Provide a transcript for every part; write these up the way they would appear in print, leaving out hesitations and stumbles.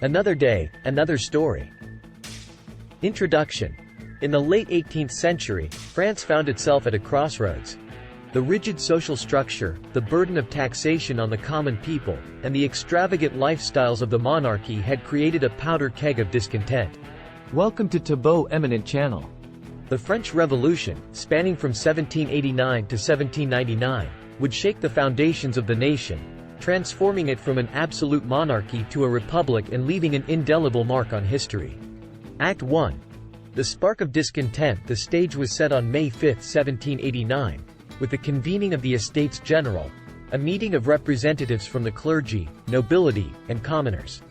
Another day, another story. Introduction. In the late 18th century, France found itself at a crossroads. The rigid social structure, the burden of taxation on the common people, and the extravagant lifestyles of the monarchy had created a powder keg of discontent. Welcome to Thibaut Eminent Channel. The French Revolution, spanning from 1789 to 1799, would shake the foundations of the nation, transforming it from an absolute monarchy to a republic and leaving an indelible mark on history. Act 1. The spark of discontent. The stage was set on May 5, 1789, with the convening of the Estates General, a meeting of representatives from the clergy, nobility, and commoners.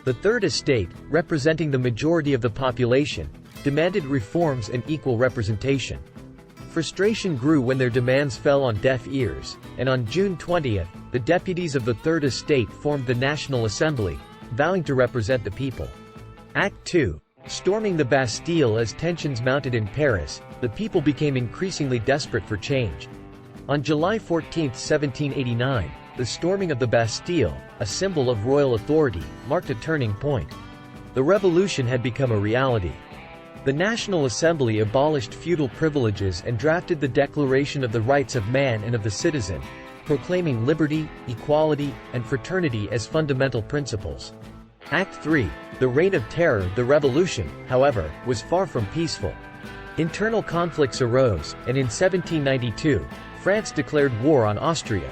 The Third Estate, representing the majority of the population, demanded reforms and equal representation. Frustration grew when their demands fell on deaf ears, and on June 20, the deputies of the Third Estate formed the National Assembly, vowing to represent the people. Act 2. Storming the Bastille. As tensions mounted in Paris, the people became increasingly desperate for change. On July 14, 1789, the storming of the Bastille, a symbol of royal authority, marked a turning point. The revolution had become a reality. The National Assembly abolished feudal privileges and drafted the Declaration of the Rights of Man and of the Citizen, proclaiming liberty, equality, and fraternity as fundamental principles. Act 3. The Reign of Terror. The revolution, however, was far from peaceful. Internal conflicts arose, and in 1792, France declared war on Austria.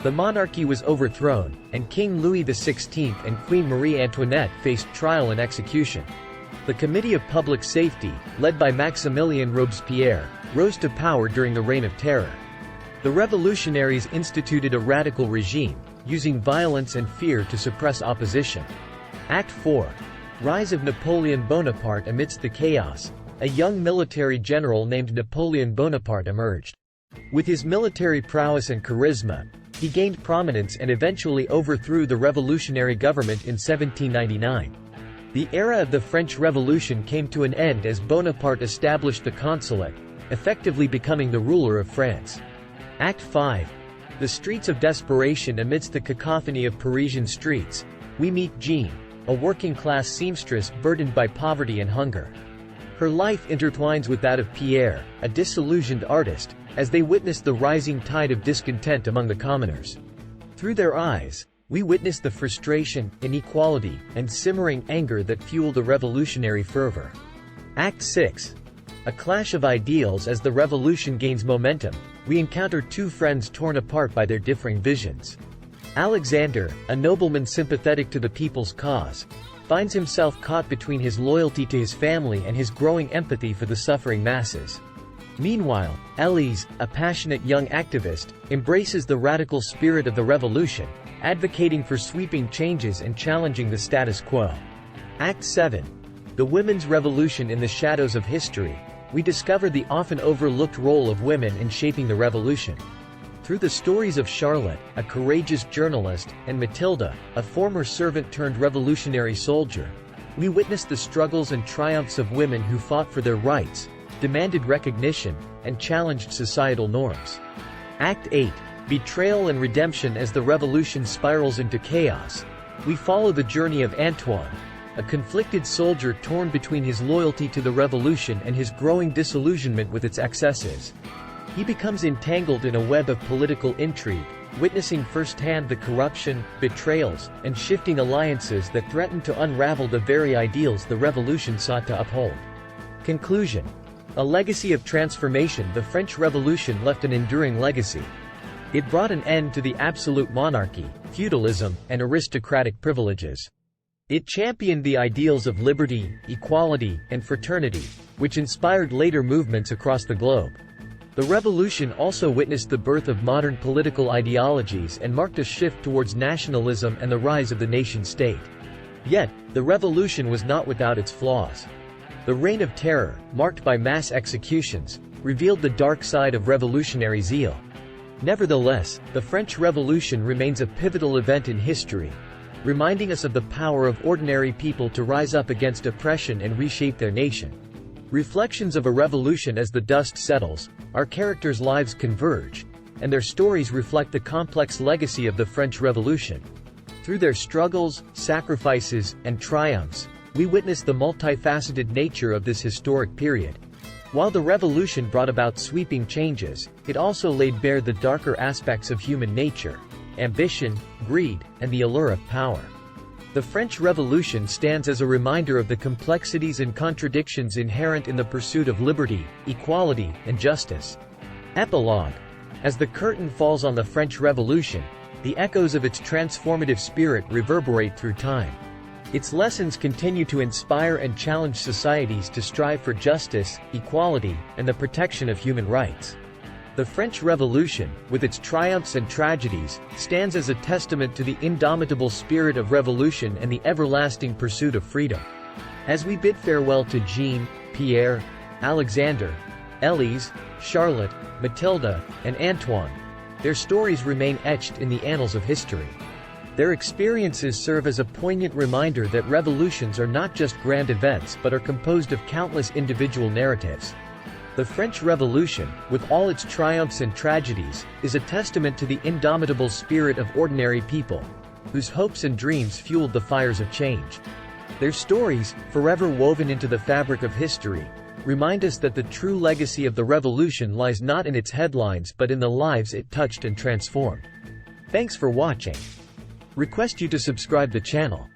The monarchy was overthrown, and King Louis XVI and Queen Marie Antoinette faced trial and execution. The Committee of Public Safety, led by Maximilien Robespierre, rose to power during the Reign of Terror. The revolutionaries instituted a radical regime, using violence and fear to suppress opposition. Act 4. Rise of Napoleon Bonaparte. Amidst the chaos, a young military general named Napoleon Bonaparte emerged. With his military prowess and charisma, he gained prominence and eventually overthrew the revolutionary government in 1799. The era of the French Revolution came to an end as Bonaparte established the Consulate, effectively becoming the ruler of France. Act 5. The streets of desperation. Amidst the cacophony of Parisian streets, we meet Jean, a working-class seamstress burdened by poverty and hunger. Her life intertwines with that of Pierre, a disillusioned artist, as they witness the rising tide of discontent among the commoners. Through their eyes, we witness the frustration, inequality, and simmering anger that fuel the revolutionary fervor. Act 6. A clash of ideals. As the revolution gains momentum, we encounter two friends torn apart by their differing visions. Alexander, a nobleman sympathetic to the people's cause, finds himself caught between his loyalty to his family and his growing empathy for the suffering masses. Meanwhile, Elise, a passionate young activist, embraces the radical spirit of the revolution, advocating for sweeping changes and challenging the status quo. Act 7. The Women's Revolution. In the shadows of history, we discover the often overlooked role of women in shaping the revolution. Through the stories of Charlotte, a courageous journalist, and Matilda, a former servant-turned-revolutionary soldier, we witness the struggles and triumphs of women who fought for their rights, demanded recognition, and challenged societal norms. Act 8. Betrayal and redemption. As the revolution spirals into chaos, we follow the journey of Antoine, a conflicted soldier torn between his loyalty to the revolution and his growing disillusionment with its excesses. He becomes entangled in a web of political intrigue, witnessing firsthand the corruption, betrayals, and shifting alliances that threaten to unravel the very ideals the revolution sought to uphold. Conclusion. A legacy of transformation. The French Revolution left an enduring legacy. It brought an end to the absolute monarchy, feudalism, and aristocratic privileges. It championed the ideals of liberty, equality, and fraternity, which inspired later movements across the globe. The revolution also witnessed the birth of modern political ideologies and marked a shift towards nationalism and the rise of the nation-state. Yet, the revolution was not without its flaws. The Reign of Terror, marked by mass executions, revealed the dark side of revolutionary zeal. Nevertheless, the French Revolution remains a pivotal event in history, reminding us of the power of ordinary people to rise up against oppression and reshape their nation. Reflections of a revolution. As the dust settles, our characters' lives converge, and their stories reflect the complex legacy of the French Revolution. Through their struggles, sacrifices, and triumphs, we witness the multifaceted nature of this historic period. While the revolution brought about sweeping changes, it also laid bare the darker aspects of human nature: ambition, greed, and the allure of power. The French Revolution stands as a reminder of the complexities and contradictions inherent in the pursuit of liberty, equality, and justice. Epilogue. As the curtain falls on the French Revolution, the echoes of its transformative spirit reverberate through time. Its lessons continue to inspire and challenge societies to strive for justice, equality, and the protection of human rights. The French Revolution, with its triumphs and tragedies, stands as a testament to the indomitable spirit of revolution and the everlasting pursuit of freedom. As we bid farewell to Jean, Pierre, Alexander, Elise, Charlotte, Matilda, and Antoine, their stories remain etched in the annals of history. Their experiences serve as a poignant reminder that revolutions are not just grand events but are composed of countless individual narratives. The French Revolution, with all its triumphs and tragedies, is a testament to the indomitable spirit of ordinary people, whose hopes and dreams fueled the fires of change. Their stories, forever woven into the fabric of history, remind us that the true legacy of the revolution lies not in its headlines but in the lives it touched and transformed. Thanks for watching. Request you to subscribe the channel.